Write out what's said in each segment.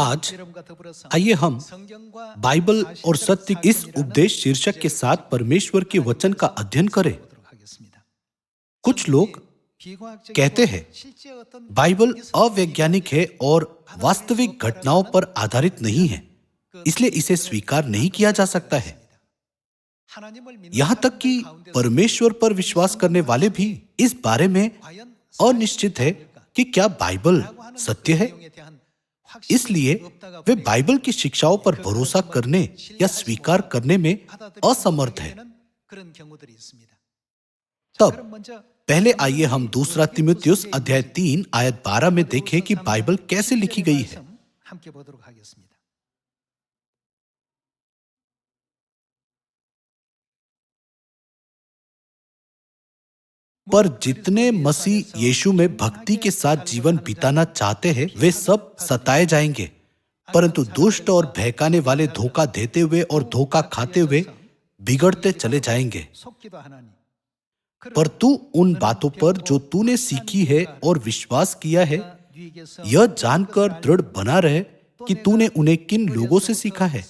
आज आइए हम बाइबल और सत्य इस उपदेश शीर्षक के साथ परमेश्वर के वचन का अध्ययन करें। कुछ लोग कहते हैं बाइबल अवैज्ञानिक है और वास्तविक घटनाओं पर आधारित नहीं है, इसलिए इसे स्वीकार नहीं किया जा सकता है। यहां तक कि परमेश्वर पर विश्वास करने वाले भी इस बारे में अनिश्चित है कि क्या बाइबल सत्य है। इसलिए वे बाइबल की शिक्षाओं पर भरोसा करने या स्वीकार करने में असमर्थ है। तब पहले आइए हम दूसरा तीमुथियुस अध्याय 3 आयत 12 में देखें कि बाइबल कैसे लिखी गई है। पर जितने मसीह यीशु में भक्ति के साथ जीवन बिताना चाहते हैं वे सब सताए जाएंगे, परंतु दुष्ट और बहकाने वाले धोखा देते हुए और धोखा खाते हुए बिगड़ते चले जाएंगे। पर तू उन बातों पर जो तूने सीखी है और विश्वास किया है, यह जानकर दृढ़ बना रहे कि तूने उन्हें किन लोगों से सीखा है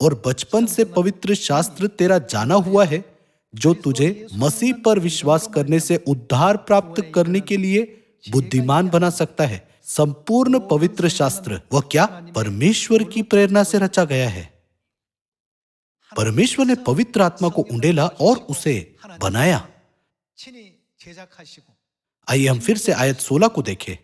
और बचपन से पवित्र शास्त्र तेरा जाना हुआ है, जो तुझे मसीह पर विश्वास करने से उद्धार प्राप्त करने के लिए बुद्धिमान बना सकता है। संपूर्ण पवित्र शास्त्र वह क्या परमेश्वर की प्रेरणा से रचा गया है। परमेश्वर ने पवित्र आत्मा को उंडेला और उसे बनाया। आइए हम फिर से आयत 16 को देखें।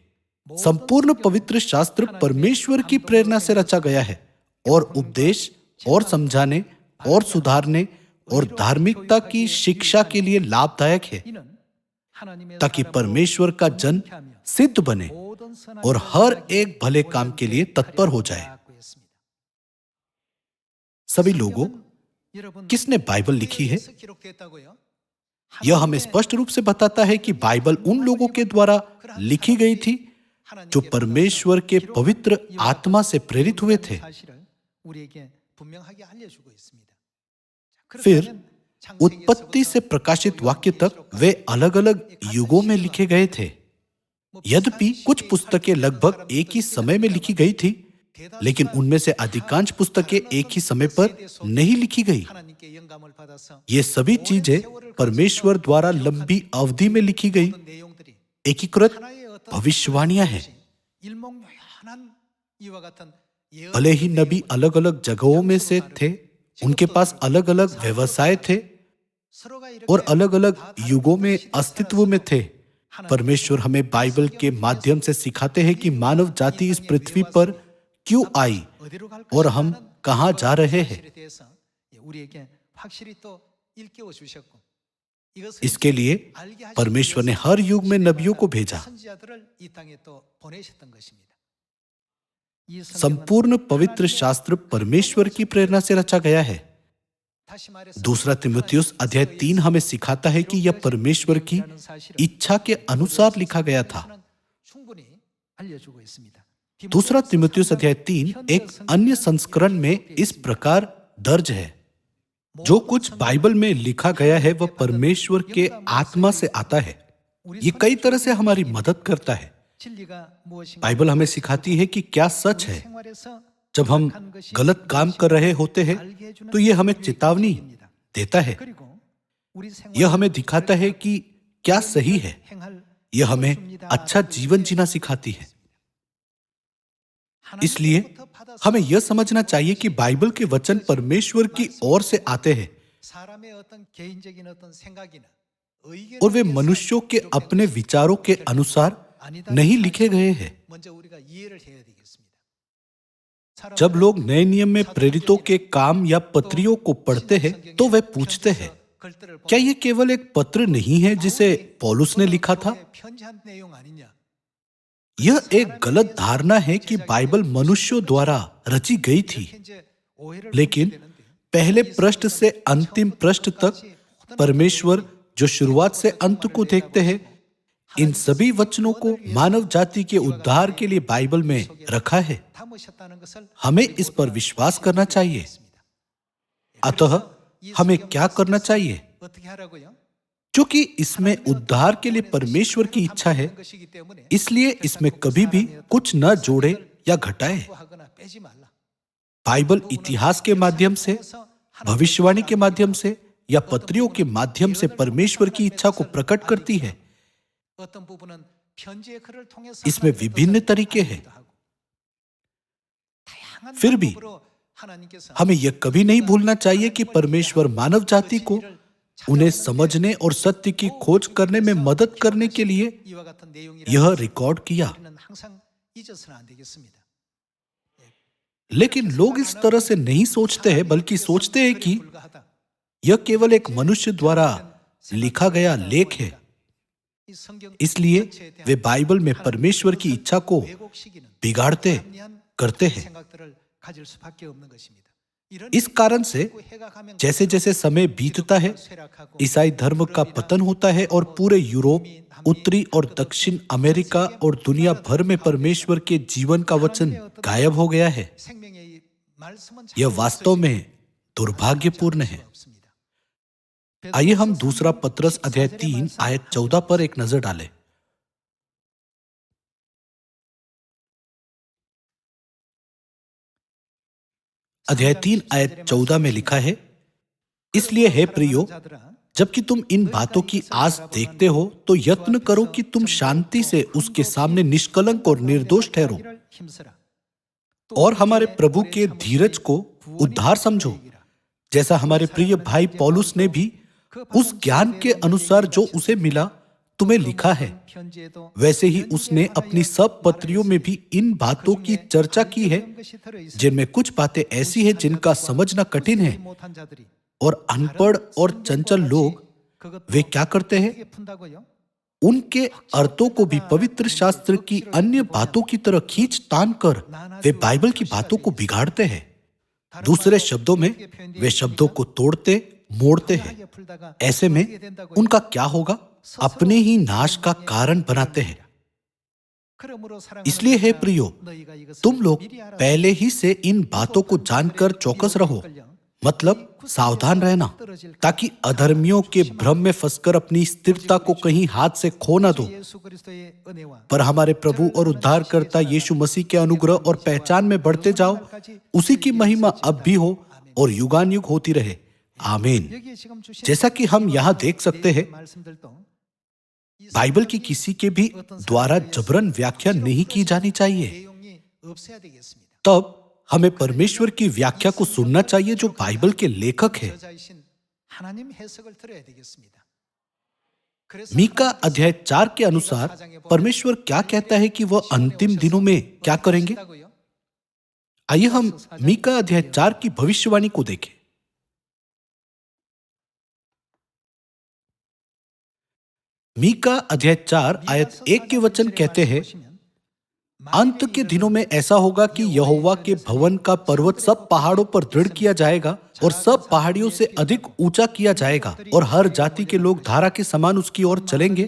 संपूर्ण पवित्र शास्त्र परमेश्वर की प्रेरणा से रचा गया है और उपदेश और समझाने और सुधारने और धार्मिकता की शिक्षा के लिए लाभदायक है, ताकि परमेश्वर का जन सिद्ध बने और हर एक भले काम के लिए तत्पर हो जाए। सभी लोगों, किसने बाइबल लिखी है? यह हमें स्पष्ट रूप से बताता है कि बाइबल उन लोगों के द्वारा लिखी गई थी जो परमेश्वर के पवित्र आत्मा से प्रेरित हुए थे। फिर उत्पत्ति से प्रकाशित वाक्य तक वे अलग अलग युगों में लिखे गए थे। यद्यपि कुछ पुस्तकें लगभग एक ही समय में लिखी गई थी, लेकिन उनमें से अधिकांश पुस्तकें एक ही समय पर नहीं लिखी गई। ये सभी चीजें परमेश्वर द्वारा लंबी अवधि में लिखी गई एकीकृत भविष्यवाणियां हैं। भले ही नबी अलग अलग जगहों में से थे, उनके पास अलग अलग व्यवसाय थे और अलग अलग युगों में अस्तित्व में थे, परमेश्वर हमें बाइबल के माध्यम से सिखाते हैं कि मानव जाति इस पृथ्वी पर क्यों आई और हम कहां जा रहे हैं। इसके लिए परमेश्वर ने हर युग में नबियों को भेजा। संपूर्ण पवित्र शास्त्र परमेश्वर की प्रेरणा से रचा गया है। दूसरा तीमुथियुस अध्याय 3 हमें सिखाता है कि यह परमेश्वर की इच्छा के अनुसार लिखा गया था। दूसरा तीमुथियुस अध्याय 3 एक अन्य संस्करण में इस प्रकार दर्ज है। जो कुछ बाइबल में लिखा गया है वह परमेश्वर के आत्मा से आता है। ये कई तरह से हमारी मदद करता है। बाइबल हमें सिखाती है कि क्या सच है। जब हम गलत काम कर रहे होते हैं तो यह हमें चेतावनी देता है। यह हमें दिखाता है कि क्या सही है। यह हमें अच्छा जीवन जीना सिखाती है। इसलिए हमें यह समझना चाहिए कि बाइबल के वचन परमेश्वर की ओर से आते हैं और वे मनुष्यों के अपने विचारों के अनुसार नहीं लिखे गए हैं। जब लोग नए नियम में प्रेरितों के काम या पत्रियों को पढ़ते हैं तो वे पूछते हैं, क्या यह केवल एक पत्र नहीं है जिसे पौलुस ने लिखा था? यह एक गलत धारणा है कि बाइबल मनुष्यों द्वारा रची गई थी। लेकिन पहले पृष्ठ से अंतिम पृष्ठ तक परमेश्वर जो शुरुआत से अंत को देखते हैं, इन सभी वचनों को मानव जाति के उद्धार के लिए बाइबल में रखा है। हमें इस पर विश्वास करना चाहिए। अतः हमें क्या करना चाहिए? क्योंकि इसमें उद्धार के लिए परमेश्वर की इच्छा है, इसलिए इसमें कभी भी कुछ न जोड़े या घटाए। 하거나 빼지 말라. बाइबल इतिहास के माध्यम से, भविष्यवाणी के माध्यम से या पत्रियों के माध्यम से परमेश्वर की इच्छा को प्रकट करती है। 어떤 부분은 편지의 글을 통해서 इसमें 하나님의 विभिन्न 뜻을 तरीके हैं। 알리기도 하고. 다양한 फिर भी 방법으로 하나님께서 हमें यह कभी नहीं भूलना चाहिए कि परमेश्वर मानव जाति को उन्हें समझने और सत्य की खोज करने में मदद करने के लिए 이와 같은 यह 내용이라는 रिकॉर्ड किया। 우리는 항상 잊어서는 안 되겠습니다. लेकिन लोग इस तरह से नहीं सोचते हैं, बल्कि सोचते हैं कि 불가하다. यह केवल एक मनुष्य द्वारा लिखा गया लेख है, 이 성경 इसलिए 전체에 대한 वे बाइबल में परमेश्वर की इच्छा को 왜곡시키는 बिगाड़ते 합리한 करते हैं। 생각들을 가질 수밖에 없는 것입니다. 이런 इस कारण से जैसे जैसे समय बीतता है, ईसाई धर्म का पतन होता है और पूरे यूरोप, उत्तरी और दक्षिण अमेरिका और दुनिया भर में परमेश्वर के जीवन का वचन गायब हो गया है। 생명의 이 말씀은 यह वास्तव में दुर्भाग्यपूर्ण है। आइए हम दूसरा पत्रस अध्याय 3 आयत 14 पर एक नजर डालें। अध्याय 3 आयत 14 में लिखा है, इसलिए हे प्रियो, जबकि तुम इन बातों की आस देखते हो तो यत्न करो कि तुम शांति से उसके सामने निष्कलंक और निर्दोष ठहरो और हमारे प्रभु के धीरज को उद्धार समझो, जैसा हमारे प्रिय भाई पौलुस ने भी उस ज्ञान के अनुसार जो उसे मिला तुम्हें लिखा है, वैसे ही उसने अपनी सब पत्रियों में भी इन बातों की चर्चा की है, जिनमें कुछ बातें ऐसी हैं जिनका समझना कठिन है, और अनपढ़ और चंचल लोग वे क्या करते हैं, उनके अर्थों को भी पवित्र शास्त्र की अन्य बातों की तरह खींच तान कर वे बाइबल की बातों को बिगाड़ते हैं। दूसरे शब्दों में वे शब्दों को तोड़ते मोड़ते हैं। ऐसे में उनका क्या होगा? अपने ही नाश का कारण बनाते हैं। इसलिए हे प्रियो, तुम लोग पहले ही से इन बातों को जानकर चौकस रहो, मतलब सावधान रहना, ताकि अधर्मियों के भ्रम में फंसकर अपनी स्थिरता को कहीं हाथ से खो न दो, पर हमारे प्रभु और उद्धारकर्ता यीशु मसीह के अनुग्रह और पहचान में बढ़ते जाओ। उसी की महिमा अब भी हो और युगानुयुग होती रहे। आमीन। जैसा कि हम यहाँ देख सकते हैं, बाइबल की किसी के भी द्वारा जबरन व्याख्या नहीं की जानी चाहिए। तब हमें परमेश्वर की व्याख्या को सुनना चाहिए जो बाइबल के लेखक है। मीका अध्याय 4 के अनुसार परमेश्वर क्या कहता है कि वह अंतिम दिनों में क्या करेंगे? आइए हम मीका अध्याय 4 की भविष्यवाणी को देखें। मीका अध्याय 4 आयत 1 के वचन कहते हैं, अंत के दिनों में ऐसा होगा कि यहोवा के भवन का पर्वत सब पहाड़ों पर दृढ़ किया जाएगा और सब पहाड़ियों से अधिक ऊंचा किया जाएगा, और हर जाति के लोग धारा के समान उसकी ओर चलेंगे,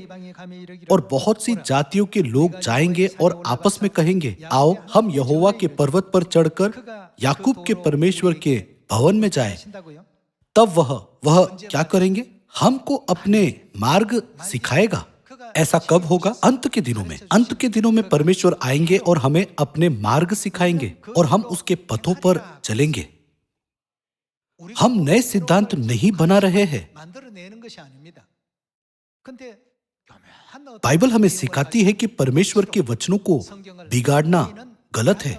और बहुत सी जातियों के लोग जाएंगे और आपस में कहेंगे, आओ हम यहोवा के पर्वत पर चढ़कर याकूब के परमेश्वर के भवन में जाएं। तब वह क्या करेंगे? हमको अपने मार्ग सिखाएगा। ऐसा कब होगा? अंत के दिनों में। अंत के दिनों में परमेश्वर आएंगे और हमें अपने मार्ग सिखाएंगे और हम उसके पथों पर चलेंगे। हम नए सिद्धांत नहीं बना रहे हैं। बाइबल हमें सिखाती है कि परमेश्वर के वचनों को बिगाड़ना गलत है।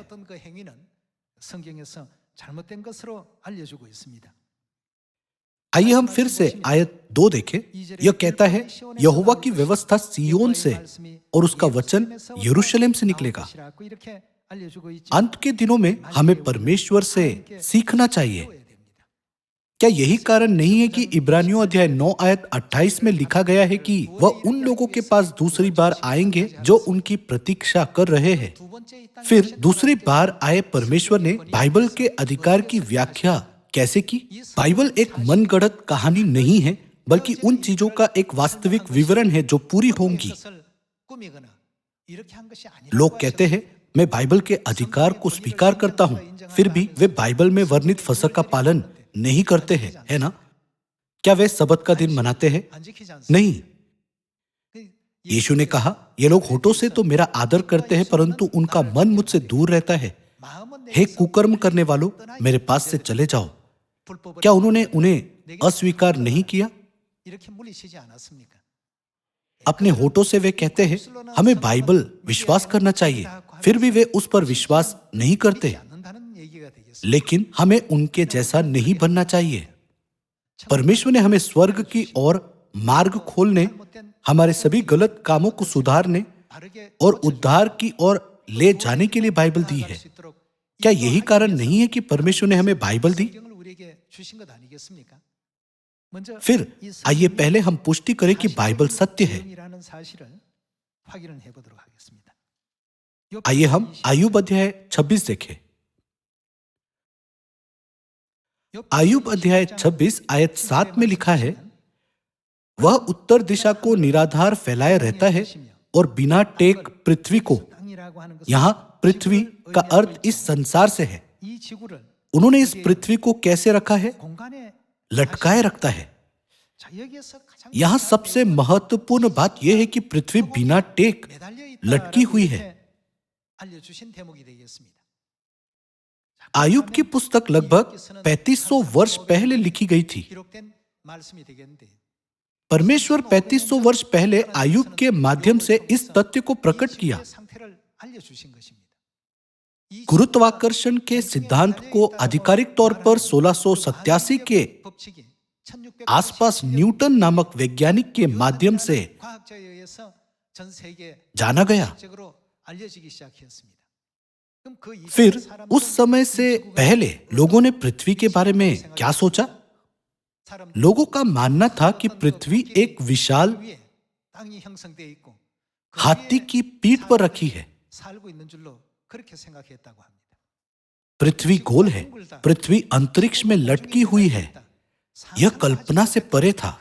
आइए हम फिर से आयत 2 देखें। यह कहता है, यहोवा की व्यवस्था सियोन से और उसका वचन यरूशलेम से निकलेगा। अंत के दिनों में हमें परमेश्वर से सीखना चाहिए। क्या यही कारण नहीं है कि इब्रानियों अध्याय 9 आयत 28 में लिखा गया है कि वह उन लोगों के पास दूसरी बार आएंगे जो उनकी प्रतीक्षा कर रहे हैं? फिर दूसरी बार आए परमेश्वर ने बाइबल के अधिकार की व्याख्या कैसे की? बाइबल एक मनगढ़ंत कहानी नहीं है, बल्कि उन चीजों का एक वास्तविक विवरण है जो पूरी होंगी। लोग कहते हैं, मैं बाइबल के अधिकार को स्वीकार करता हूं, फिर भी वे बाइबल में वर्णित फसह का पालन नहीं करते हैं, है ना? क्या वे सबत का दिन मनाते हैं? नहीं। यीशु ने कहा, ये लोग होठों से तो मेरा आदर करते हैं, परंतु उनका मन मुझसे दूर रहता है। हे कुकर्म करने वालों, मेरे पास से चले जाओ। क्या उन्होंने उन्हें अस्वीकार नहीं किया? अपने होठों से वे कहते हैं, हमें बाइबल विश्वास करना चाहिए, फिर भी वे उस पर विश्वास नहीं करते। लेकिन हमें उनके जैसा नहीं बनना चाहिए। परमेश्वर ने हमें स्वर्ग की ओर मार्ग खोलने, हमारे सभी गलत कामों को सुधारने और उद्धार की ओर ले जाने के लिए बाइबल दी है। क्या यही कारण नहीं है कि परमेश्वर ने हमें बाइबल दी? फिर आइए पहले हम पुष्टि करें कि बाइबल सत्य है। आइए हम आयुब अध्याय 26 देखें। आयुब अध्याय 26 आयत 7 में लिखा है, वह उत्तर दिशा को निराधार फैलाए रहता है और बिना टेक पृथ्वी को। यहां पृथ्वी का अर्थ इस संसार से है। उन्होंने इस पृथ्वी को कैसे रखा है? लटकाए रखता है। यहां सबसे महत्वपूर्ण बात यह है कि पृथ्वी बिना टेक लटकी हुई है। आयुब की पुस्तक लगभग 3500 वर्ष पहले लिखी गई थी। परमेश्वर 3500 वर्ष पहले आयुब के माध्यम से इस तथ्य को प्रकट किया। गुरुत्वाकर्षण के सिद्धांत को आधिकारिक तौर पर 1687 के आसपास न्यूटन नामक वैज्ञानिक के माध्यम से जाना गया। फिर उस समय से पहले लोगों ने पृथ्वी के बारे में क्या सोचा? लोगों का मानना था कि पृथ्वी एक विशाल हाथी की पीठ पर रखी है। पृथ्वी गोल है, पृथ्वी अंतरिक्ष में लटकी हुई है। यह कल्पना से परे था।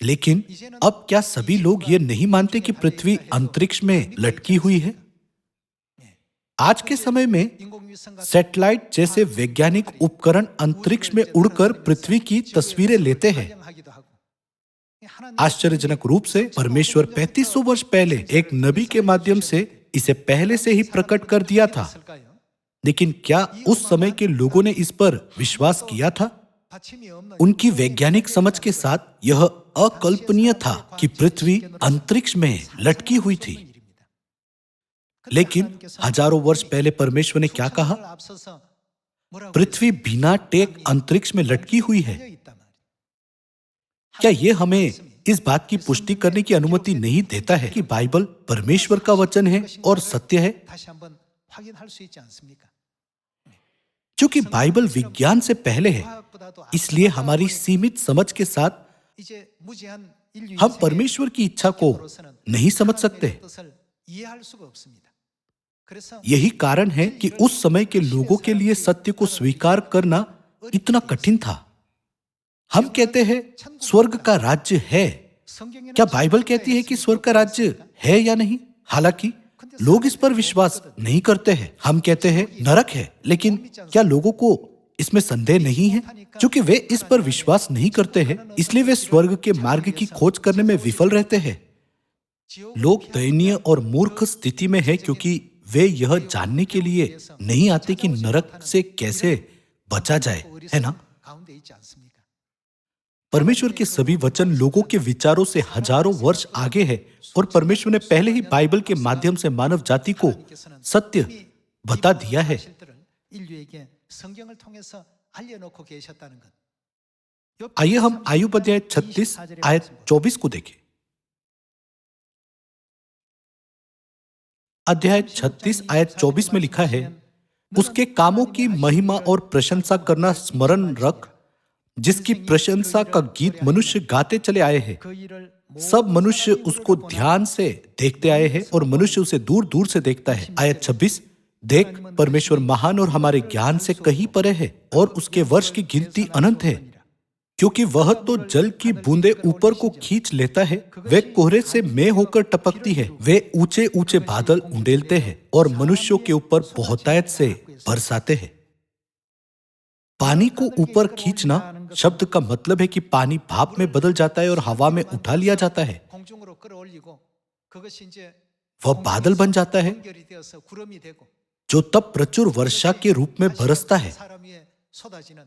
लेकिन अब क्या सभी लोग ये नहीं मानते कि पृथ्वी अंतरिक्ष में लटकी हुई है? आज के समय में सैटेलाइट जैसे वैज्ञानिक उपकरण अंतरिक्ष में उड़कर पृथ्वी की तस्वीरें लेते हैं। आश्चर्यजनक रूप से परमेश्वर 3500 वर्ष पहले एक नबी के माध्यम से इसे पहले से ही प्रकट कर दिया था। लेकिन क्या उस समय के लोगों ने इस पर विश्वास किया था? उनकी वैज्ञानिक समझ के साथ यह अकल्पनीय था कि पृथ्वी अंतरिक्ष में लटकी हुई थी। लेकिन हजारों वर्ष पहले परमेश्वर ने क्या कहा? पृथ्वी बिना टेक अंतरिक्ष में लटकी हुई है। क्या यह हमें इस बात की पुष्टि करने की अनुमति नहीं देता है कि बाइबल परमेश्वर का वचन है और सत्य है? क्योंकि बाइबल विज्ञान से पहले है, इसलिए हमारी सीमित समझ के साथ हम परमेश्वर की इच्छा को नहीं समझ सकते। यही कारण है कि उस समय के लोगों के लिए सत्य को स्वीकार करना इतना कठिन था। हम कहते हैं स्वर्ग का राज्य है। क्या बाइबल कहती है कि स्वर्ग का राज्य है या नहीं? हालांकि लोग इस पर विश्वास नहीं करते हैं। हम कहते हैं नरक है, लेकिन क्या लोगों को इसमें संदेह नहीं है? क्योंकि वे इस पर विश्वास नहीं करते हैं, इसलिए वे स्वर्ग के मार्ग की खोज करने में विफल रहते हैं। लोग दयनीय और मूर्ख स्थिति में है क्योंकि वे यह जानने के लिए नहीं आते कि नरक से कैसे बचा जाए, है ना? परमेश्वर के सभी वचन लोगों के विचारों से हजारों वर्ष आगे है और परमेश्वर ने पहले ही बाइबल के माध्यम से मानव जाति को सत्य बता दिया है। आइए हम आयुब अध्याय 36 आयत 24 को देखें। अध्याय 36 आयत 24 में लिखा है, उसके कामों की महिमा और प्रशंसा करना स्मरण रख, जिसकी प्रशंसा का गीत मनुष्य गाते चले आए हैं। सब मनुष्य उसको ध्यान से देखते आए हैं और मनुष्य उसे दूर दूर से देखता है। आयत 26, देख परमेश्वर महान और हमारे ज्ञान से कहीं परे है और उसके वर्ष की गिनती अनंत है। क्योंकि वह तो जल की बूंदे ऊपर को खींच लेता है, वे कोहरे से मेंह होकर टपकती है। वे ऊंचे ऊंचे बादल उंडेलते हैं और मनुष्यों के ऊपर बहुतायत से बरसाते हैं। पानी को ऊपर खींचना शब्द का मतलब है कि पानी भाप में बदल जाता है और हवा में उठा लिया जाता है। 그것이 이제 वह बादल बन जाता है 연결이 되어서 구름이 되고 जो तब प्रचुर वर्षा के रूप में बरसता है। 사람 위에 쏟아지는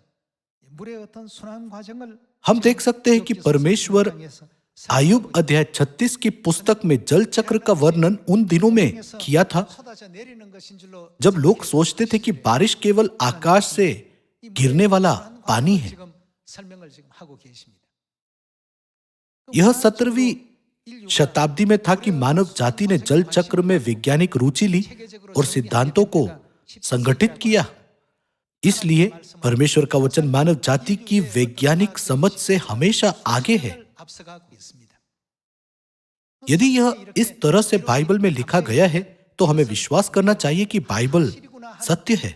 물의 어떤 순환 과정을 हम देख सकते हैं कि परमेश्वर आयुब अध्याय 36 की पुस्तक में जल चक्र का वर्णन उन दिनों में किया था जब लोग सोचते थे कि बारिश केवल आकाश से गिरने वाला पानी है। यह 17वीं शताब्दी में था कि मानव जाति ने जल चक्र में वैज्ञानिक रुचि ली और सिद्धांतों को संगठित किया। इसलिए परमेश्वर का वचन मानव जाति की वैज्ञानिक समझ से हमेशा आगे है। यदि यह इस तरह से बाइबल में लिखा गया है तो हमें विश्वास करना चाहिए कि बाइबल सत्य है।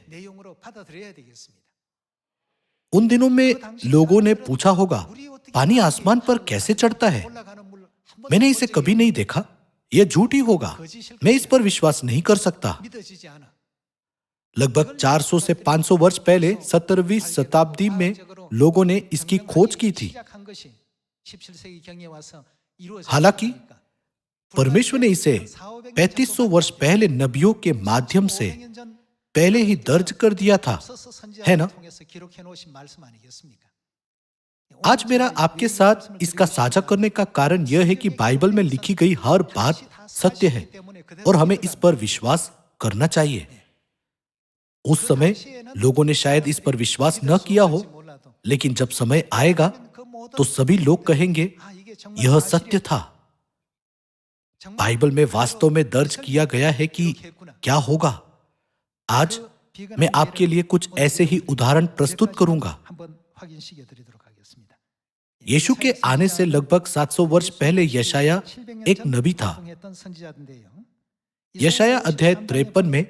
उन दिनों में लोगों ने पूछा होगा, पानी आसमान पर कैसे चढ़ता है? मैंने इसे कभी नहीं देखा, यह झूठ ही होगा, मैं इस पर विश्वास नहीं कर सकता। लगभग 400 से 500 वर्ष पहले 17वीं शताब्दी में लोगों ने इसकी खोज की थी। हालांकि परमेश्वर ने इसे 3500 वर्ष पहले नबियों के माध्यम से पहले ही दर्ज कर दिया था, है ना? आज मेरा आपके साथ इसका साझा करने का कारण यह है कि बाइबल में लिखी गई हर बात सत्य है और हमें इस पर विश्वास करना चाहिए। उस समय लोगों ने शायद इस पर विश्वास न किया हो, लेकिन जब समय आएगा तो सभी लोग कहेंगे यह सत्य था। बाइबल में वास्तव में दर्ज किया गया है कि क्या होगा। आज मैं आपके लिए कुछ ऐसे ही उदाहरण प्रस्तुत करूंगा। यीशु के आने से लगभग 700 वर्ष पहले यशाया एक नबी था। यशाया अध्याय 53 में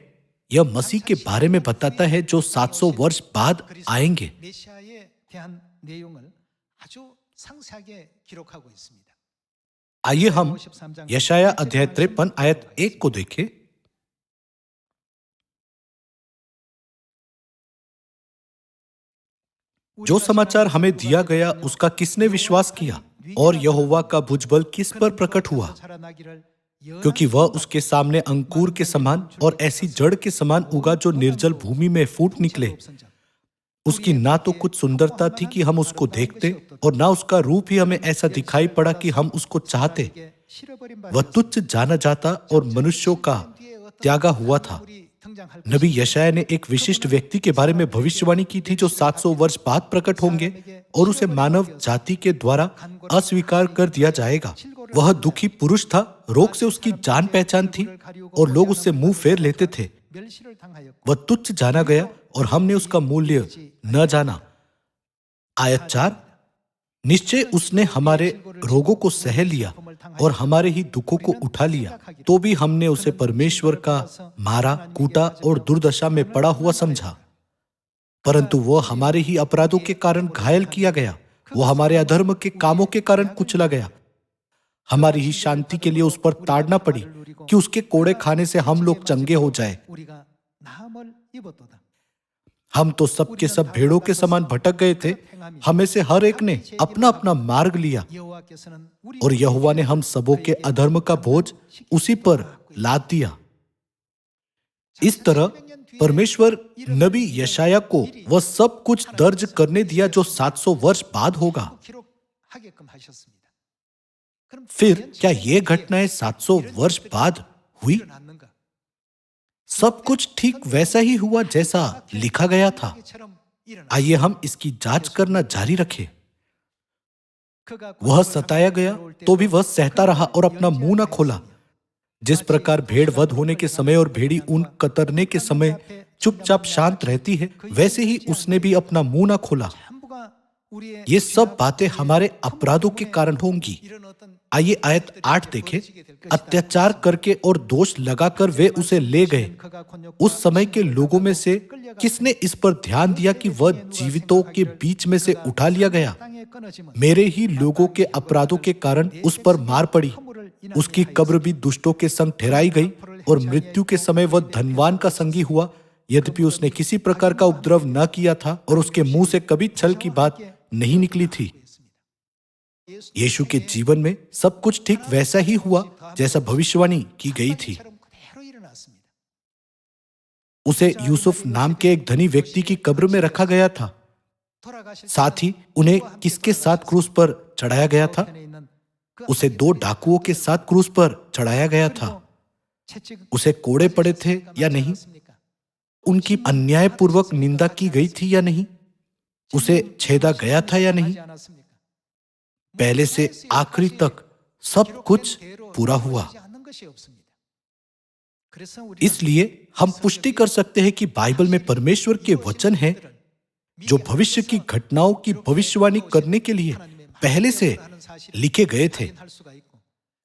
यह मसीह के बारे में बताता है जो 700 वर्ष बाद आएंगे। आइए हम यशाया अध्याय 53 आयत 1 को देखें। जो समाचार हमें दिया गया उसका किसने विश्वास किया और यहोवा का भुजबल किस पर प्रकट हुआ? क्योंकि वह उसके सामने अंकुर के समान और ऐसी जड़ के समान उगा जो निर्जल भूमि में फूट निकले। उसकी ना तो कुछ सुंदरता थी कि हम उसको देखते और ना उसका रूप ही हमें ऐसा दिखाई पड़ा कि हम उसको चाहते। वह तुच्छ जाना जाता और मनुष्यों का त्यागा हुआ था। नबी यशाया ने एक विशिष्ट व्यक्ति के बारे में भविष्यवाणी की थी जो 700 वर्ष बाद प्रकट होंगे और उसे मानव जाति के द्वारा अस्वीकार कर दिया जाएगा। वह दुखी पुरुष था, रोग से उसकी जान पहचान थी और लोग उससे मुंह फेर लेते थे। वह तुच्छ जाना गया और हमने उसका मूल्य न जाना। आयत 4, निश्चय उसने हमारे रोगों को सह लिया और हमारे ही दुखों को उठा लिया, तो भी हमने उसे परमेश्वर का मारा, कूटा और दुर्दशा में पड़ा हुआ समझा। परंतु वह हमारे ही अपराधों के कारण घायल किया गया, वह हमारे अधर्म के कामों के कारण कुचला गया। हमारी ही शांति के लिए उस पर ताड़ना पड़ी कि उसके कोड़े खाने से हम लोग चंगे हो जाए। हम तो सब के सब भेड़ों के समान भटक गए थे, हमें से हर एक ने अपना अपना मार्ग लिया और यहोवा ने हम सबों के अधर्म का बोझ उसी पर लाद दिया। इस तरह परमेश्वर नबी यशाया को वह सब कुछ दर्ज करने दिया जो 700 वर्ष बाद होगा। फिर क्या ये घटनाएं 700 वर्ष बाद हुई? सब कुछ ठीक वैसा ही हुआ जैसा लिखा गया था। आइए हम इसकी जांच करना जारी रखें। वह सताया गया तो भी वह सहता रहा और अपना मुंह न खोला। जिस प्रकार भेड़ वध होने के समय और भेड़ी ऊन कतरने के समय चुपचाप शांत रहती है, वैसे ही उसने भी अपना मुंह न खोला। ये सब बातें हमारे अपराधों के कारण होंगी। आइए आयत 8 देखें। अत्याचार करके और दोष लगाकर वे उसे ले गए। उस समय के लोगों में से किसने इस पर ध्यान दिया कि वह जीवितों के बीच में से उठा लिया गया? मेरे ही लोगों के अपराधों के कारण उस पर मार पड़ी। उसकी कब्र भी दुष्टों के संग ठहराई गई और मृत्यु के समय वह धनवान का संगी हुआ। यद्यपि उसने किसी प्रकार का उपद्रव न किया था और उसके मुंह से कभी छल की बात नहीं निकली थी। यीशु के जीवन में सब कुछ ठीक वैसा ही हुआ जैसा भविष्यवाणी की गई थी। 처럼 그대로 일어났습니다. उसे यूसुफ नाम के एक धनी व्यक्ति की कब्र में रखा गया था। 돌아가실 साथ ही 때는 उन्हें 그와 함께 किसके साथ 돌아가셔서 क्रूस पर चढ़ाया गया था? 좌우편에 있는 그 उसे 앞에 2 있는 डाकुओं के साथ क्रूस पर चढ़ाया गया था। 그리고 채찍 उसे कोड़े पड़े थे या नहीं? उनकी अन्यायपूर्वक निंदा की गई थी या नहीं? उसे छेदा गया था या नहीं? पहले से आखिरी तक सब कुछ पूरा हुआ। इसलिए हम पुष्टि कर सकते हैं कि बाइबल में परमेश्वर के वचन हैं जो भविष्य की घटनाओं की भविष्यवाणी करने के लिए पहले से लिखे गए थे।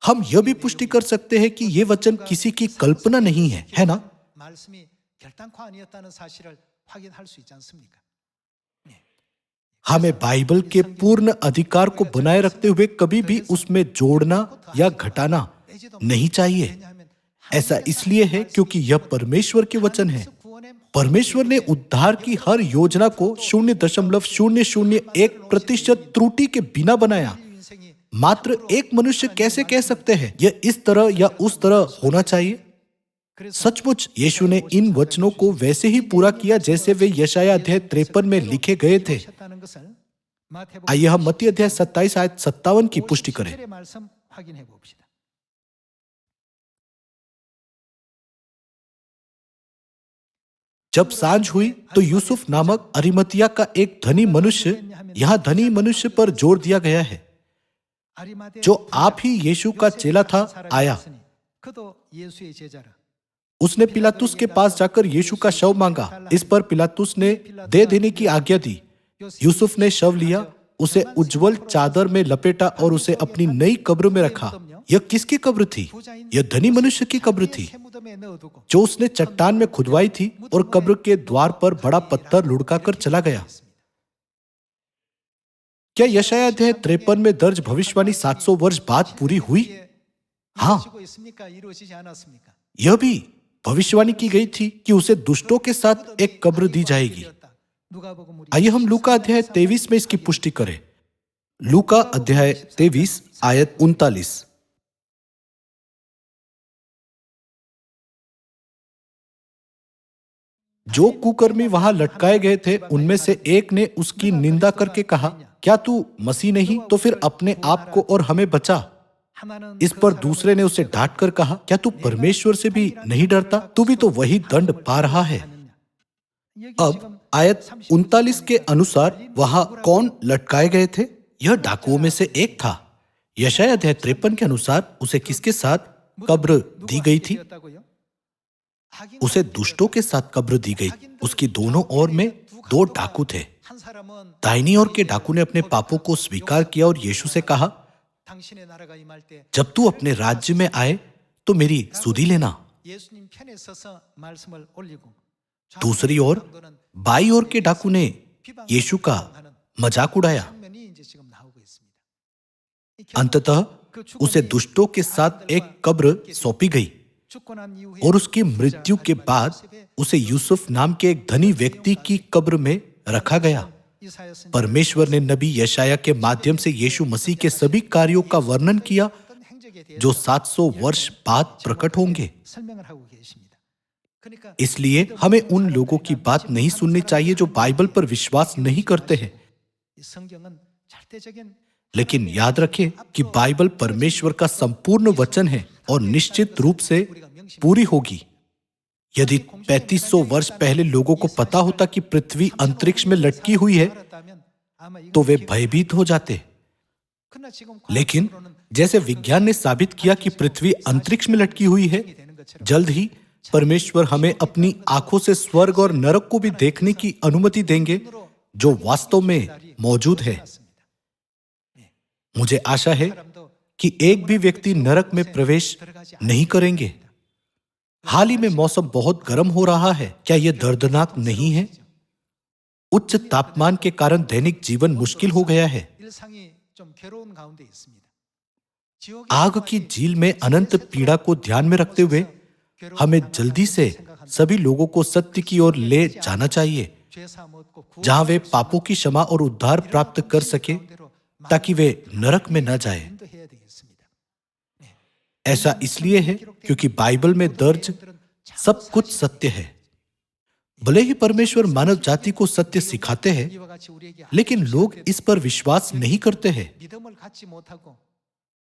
हम यह भी पुष्टि कर सकते हैं कि ये वचन किसी की कल्पना नहीं है ना? 말씀이 결단코 아니었다는 사실을 확인할 수 있지 않습니까? हमें बाइबल के पूर्ण अधिकार को बनाए रखते हुए कभी भी उसमें जोड़ना या घटाना नहीं चाहिए। ऐसा इसलिए है क्योंकि यह परमेश्वर के वचन है। परमेश्वर ने उद्धार की हर योजना को 0.001% त्रुटि के बिना बनाया। मात्र एक मनुष्य कैसे कह सकते हैं यह इस तरह या उस तरह होना चाहिए? सचमुच यीशु ने इन वचनों को वैसे ही पूरा किया जैसे वे यशाया अध्याय 53 में लिखे गए थे। आइए हम मत्ती अध्याय 27 आयत 57 की पुष्टि करें। जब सांझ हुई तो यूसुफ नामक अरिमतिया का एक धनी मनुष्य, यहां धनी मनुष्य पर जोर दिया गया है, जो आप ही यीशु का चेला था, आया। उसने पिलातुस के पास जाकर यीशु का शव मांगा। इस पर पिलातुस ने दे देने की आज्ञा दी। यूसुफ ने शव लिया, उसे उज्जवल चादर में लपेटा और उसे अपनी नई कब्र में रखा। यह किसकी कब्र थी? यह धनी मनुष्य की कब्र थी जो उसने चट्टान में खुदवाई थी और कब्र के द्वार पर बड़ा पत्थर लुढ़काकर चला गया। क्या यशाया अध्याय 53 में दर्ज भविष्यवाणी 700 वर्ष बाद पूरी हुई? हाँ, यह भी भविष्यवाणी की गई थी कि उसे दुष्टों के साथ एक कब्र दी जाएगी। आइए हम लूका अध्याय 23 में इसकी पुष्टि करें। लूका अध्याय 23 आयत 39। जो कुकर्मी वहां लटकाए गए थे उनमें से एक ने उसकी निंदा करके कहा, क्या तू मसीह नहीं तो फिर अपने आप को और हमें बचा। इस पर दूसरे ने उसे डांट कर कहा, क्या तू परमेश्वर से भी नहीं डरता? तू भी तो वही दंड पा रहा है। अब आयत 39 के अनुसार वहां कौन लटकाए गए थे? यह डाकुओं में से एक था। यशाया अध्याय 53 के अनुसार उसे किसके साथ कब्र दी गई थी? उसे दुष्टों के साथ कब्र दी गई। उसकी दोनों ओर में 2 डाकू थे। दाहिनी ओर के डाकू ने अपने पापों को स्वीकार किया और यीशु से कहा, जब तू अपने राज्य में आए तो मेरी सुधि लेना। दूसरी ओर बाई ओर के डाकू ने यीशु का मजाक उड़ाया। अंततः उसे दुष्टों के साथ एक कब्र सौंपी गई और उसकी मृत्यु के बाद उसे यूसुफ नाम के एक धनी व्यक्ति की कब्र में रखा गया। परमेश्वर ने नबी यशाया के माध्यम से यीशु मसीह के सभी कार्यों का वर्णन किया जो 700 वर्ष बाद प्रकट होंगे। इसलिए हमें उन लोगों की बात नहीं सुननी चाहिए जो बाइबल पर विश्वास नहीं करते हैं। लेकिन याद रखें कि बाइबल परमेश्वर का संपूर्ण वचन है और निश्चित रूप से पूरी होगी। यदि 3500 वर्ष पहले लोगों को पता होता कि पृथ्वी अंतरिक्ष में लटकी हुई है तो वे भयभीत हो जाते। लेकिन जैसे विज्ञान ने साबित किया कि पृथ्वी अंतरिक्ष में लटकी हुई है, जल्द ही परमेश्वर हमें अपनी आंखों से स्वर्ग और नरक को भी देखने की अनुमति देंगे जो वास्तव में मौजूद है। मुझे आशा है कि एक भी व्यक्ति नरक में प्रवेश नहीं करेंगे। हाल ही में मौसम बहुत गर्म हो रहा है। क्या यह दर्दनाक नहीं है? उच्च तापमान के कारण दैनिक जीवन मुश्किल हो गया है। आग की झील में अनंत पीड़ा को ध्यान में रखते हुए हमें जल्दी से सभी लोगों को सत्य की ओर ले जाना चाहिए, जहां वे पापों की क्षमा और उद्धार प्राप्त कर सके ताकि वे नरक में न जाए। 인도해야 되겠습니다. ऐसा इसलिए है क्योंकि बाइबल में दर्ज सब कुछ सत्य है। भले ही परमेश्वर मानव जाति को सत्य सिखाते हैं, 이와 같이 우리에게 लेकिन लोग इस पर विश्वास नहीं करते हैं। 믿음을 갖지 못하고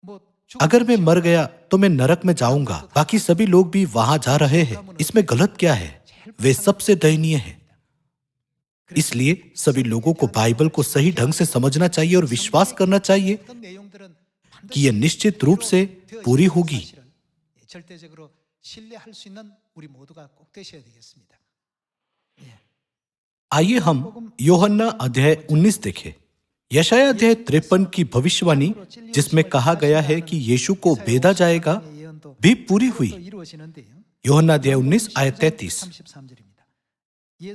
뭐 अगर मैं मर गया तो मैं नरक में जाऊंगा, बाकी सभी लोग भी वहां जा रहे हैं, इसमें गलत क्या है? वे सबसे दयनीय हैं। इसलिए सभी लोगों को बाइबल को सही ढंग से समझना चाहिए और विश्वास करना चाहिए 어떤 내용들은 कि यह निश्चित रूप से पूरी होगी। 사실을 절대적으로 신뢰할 수 있는 우리 모두가 꼭 되셔야 되겠습니다. आइए हम यूहन्ना अध्याय 19 देखें। यशायाह अध्याय 53 की भविष्यवाणी जिसमें कहा गया है कि यीशु को बेधा जाएगा भी पूरी हुई। यूहन्ना अध्याय 19 आयत 33। 33절입니다.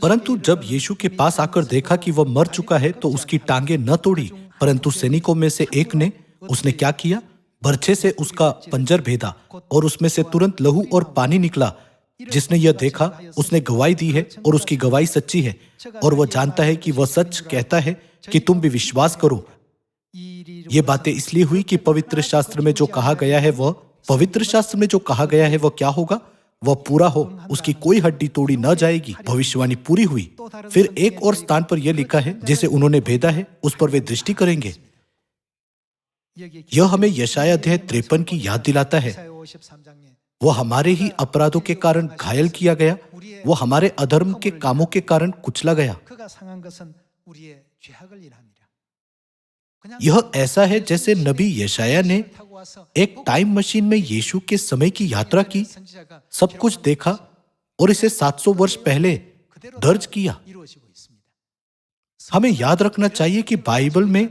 परंतु जब यीशु के पास आकर देखा कि वह मर चुका है तो उसकी टांगें न तोड़ी, परंतु सैनिकों में से एक ने उसने क्या किया? बर्छे से उसका पंजर भेदा और उसमें से तुरंत लहू और पानी निकला। जिसने यह देखा उसने गवाही दी है और उसकी गवाही सच्ची है, और वह जानता है कि वह सच कहता है कि तुम भी विश्वास करो। ये बातें इसलिए हुई कि पवित्र शास्त्र में जो कहा गया है वह क्या होगा? वह पूरा हो, उसकी कोई हड्डी तोड़ी न जाएगी। भविष्यवाणी पूरी हुई। फिर एक और स्थान पर यह लिखा है, जिसे उन्होंने भेदा है उस पर वे दृष्टि करेंगे। यह हमें यशायाह अध्याय 53 की याद दिलाता है। वो हमारे ही अपराधों के कारण घायल किया गया, वो हमारे अधर्म के कामों के कारण कुचला गया। 그가 상한 것은 우리의 죄악을 일합니다. यह ऐसा है जैसे नबी यशायाह ने एक टाइम मशीन में यीशु के समय की यात्रा की, सब कुछ देखा और इसे 700 वर्ष पहले दर्ज किया। 이루어지고 있습니다. हमें याद रखना चाहिए कि बाइबल में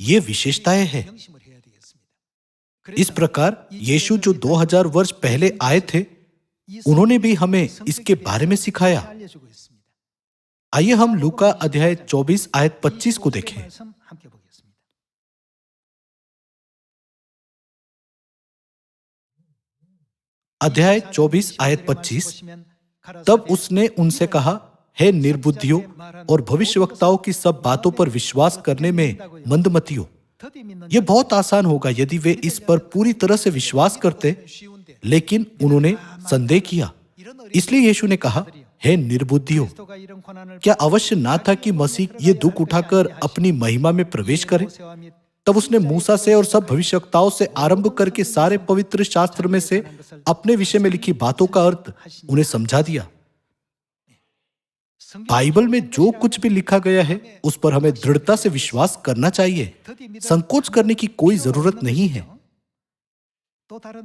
ये विशेषताएं हैं। 명심을 해야 되겠습니다. इस प्रकार यीशु जो 2000 वर्ष पहले आए थे, उन्होंने भी हमें इसके बारे में सिखाया। 알려주고 있습니다. आइए हम लूका अध्याय 24 आयत 25 को देखें। 말씀 함께 보겠습니다. अध्याय 24 आयत 25। तब उसने उनसे कहा, हे निर्बुद्धियों और भविष्यवक्ताओं की सब बातों पर विश्वास करने में मंदमतियों। यह बहुत आसान होगा यदि वे इस पर पूरी तरह से विश्वास करते, लेकिन उन्होंने संदेह किया। इसलिए यीशु ने कहा, हे निर्बुद्धियों, क्या अवश्य ना था कि मसीह ये दुख उठाकर अपनी महिमा में प्रवेश करे? तब उसने मूसा से और सब भविष्यवक्ताओं से आरंभ करके सारे पवित्र शास्त्र में से अपने विषय में लिखी बातों का अर्थ उन्हें समझा दिया। बाइबल में जो कुछ भी लिखा गया है उस पर हमें दृढ़ता से विश्वास करना चाहिए। संकोच करने की कोई जरूरत नहीं है।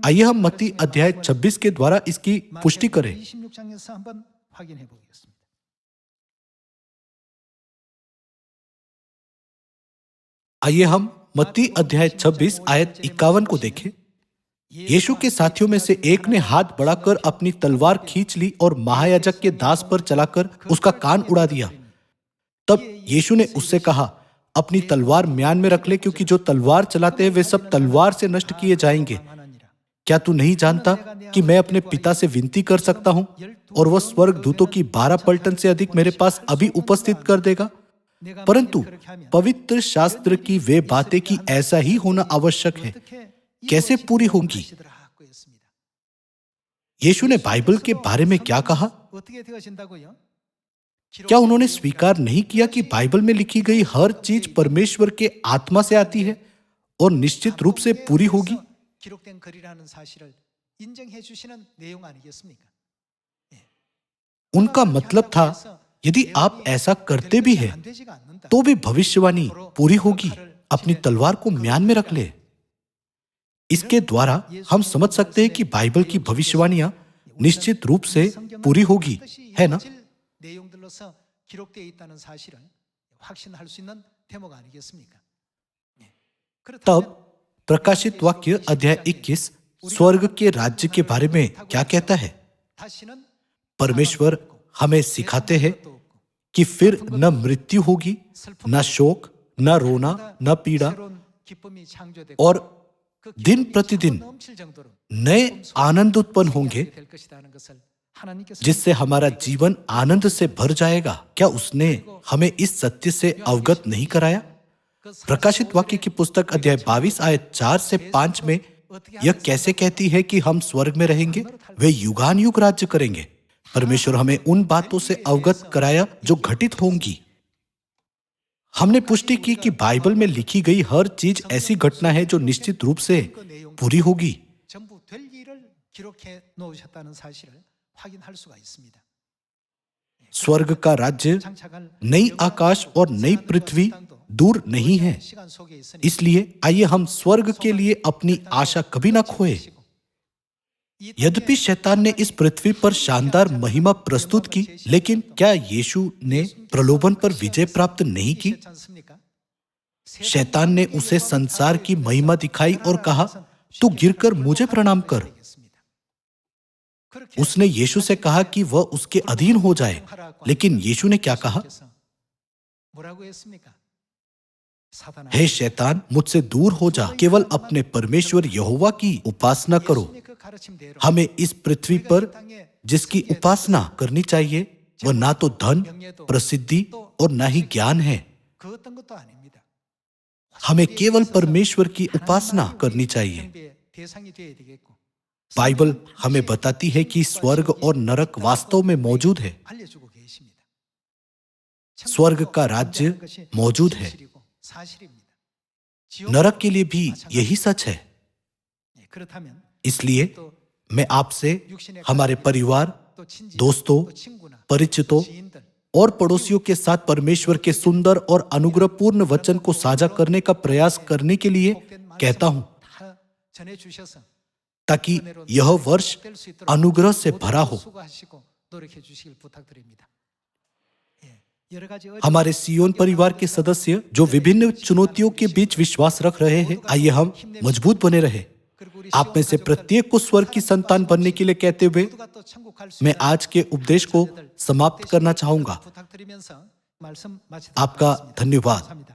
आइए हम मत्ती अध्याय 26 के द्वारा इसकी पुष्टि करें। 26장에서 한번 확인해 보겠습니다. आइए हम मत्ती अध्याय 26 आयत 51 को देखें। यीशु के साथियों में से एक ने हाथ बढ़ाकर अपनी तलवार खींच ली और महायाजक के दास पर चलाकर उसका कान उड़ा दिया। तब यीशु ने उससे कहा, अपनी तलवार म्यान में रख ले, क्योंकि जो तलवार चलाते हैं वे सब तलवार से नष्ट किए जाएंगे। क्या तू नहीं जानता कि मैं अपने पिता से विनती कर सकता हूं और वह स्वर्ग दूतों की 12 पलटन से अधिक मेरे पास अभी उपस्थित कर देगा? परंतु पवित्र शास्त्र की वे बातें कि ऐसा ही होना आवश्यक है कैसे पूरी होंगी? यीशु ने बाइबल के बारे में क्या कहा? क्या उन्होंने स्वीकार नहीं किया कि बाइबल में लिखी गई हर चीज परमेश्वर के आत्मा से आती है और निश्चित रूप से पूरी होगी? 기록된 글이라는 사실을 인정해 주시는 내용 아니겠습니까? उनका मतलब था, यदि आप ऐसा करते भी हैं तो भी भविष्यवाणी पूरी होगी। अपनी तलवार को म्यान में रख ले। इसके द्वारा हम समझ सकते हैं कि बाइबल की भविष्यवाणियां निश्चित रूप से पूरी होगी, है ना? 내용들로서 기록되어 있다는 사실을 확신할 수 있는 대목 아니겠습니까? तब प्रकाशित वाक्य अध्याय 21 स्वर्ग के राज्य के बारे में क्या कहता है? परमेश्वर हमें सिखाते हैं कि फिर न मृत्यु होगी, न शोक, न रोना, न पीड़ा, और दिन प्रतिदिन नए आनंद उत्पन्न होंगे जिससे हमारा जीवन आनंद से भर जाएगा। क्या उसने हमें इस सत्य से अवगत नहीं कराया? प्रकाशित वाक्य की पुस्तक अध्याय 22 आयत 4 से 5 में यह कैसे कहती है कि हम स्वर्ग में रहेंगे, वे युगान युग राज्य करेंगे। परमेश्वर हमें उन बातों से अवगत कराया जो घटित होंगी। हमने पुष्टि की कि बाइबल में लिखी गई हर चीज ऐसी घटना है जो निश्चित रूप से पूरी होगी। 전부 될 일을 기록해 놓으셨다는 사실을 확인할 수가 있습니다. स्वर्ग का राज्य, 장착할 नई आकाश और नई पृथ्वी दूर नहीं है। 시간 속에 있으니 इसलिए आइए हम स्वर्ग के लिए अपनी आशा कभी ना खोए। यद्यपि शैतान ने इस पृथ्वी पर शानदार महिमा प्रस्तुत की, लेकिन क्या यीशु ने प्रलोभन पर विजय प्राप्त नहीं की? शैतान ने उसे संसार की महिमा दिखाई और कहा, तू गिरकर मुझे प्रणाम कर। उसने यीशु से कहा कि वह उसके अधीन हो जाए, लेकिन यीशु ने क्या कहा? हे शैतान, मुझसे दूर हो जा, केवल अपने परमेश्वर यहोवा की उपासना करो। हमें इस पृथ्वी पर जिसकी उपासना करनी चाहिए वह ना तो धन, प्रसिद्धि और ना ही ज्ञान है। हमें केवल परमेश्वर की उपासना करनी चाहिए। बाइबल हमें बताती है कि स्वर्ग और नरक वास्तव में मौजूद है। स्वर्ग का राज्य मौजूद है, नरक के लिए भी यही सच है। इसलिए मैं आपसे, हमारे परिवार, दोस्तों, परिचितों और पड़ोसियों के साथ परमेश्वर के सुंदर और अनुग्रहपूर्ण वचन को साझा करने का प्रयास करने के लिए कहता हूं, ताकि यह वर्ष अनुग्रह से भरा हो। हमारे सियोन परिवार के सदस्य जो विभिन्न चुनौतियों के बीच विश्वास रख रहे हैं, आइए हम मजबूत बने रहे। आप में से प्रत्येक को स्वर्ग की संतान बनने के लिए कहते हुए मैं आज के उपदेश को समाप्त करना चाहूंगा। आपका धन्यवाद।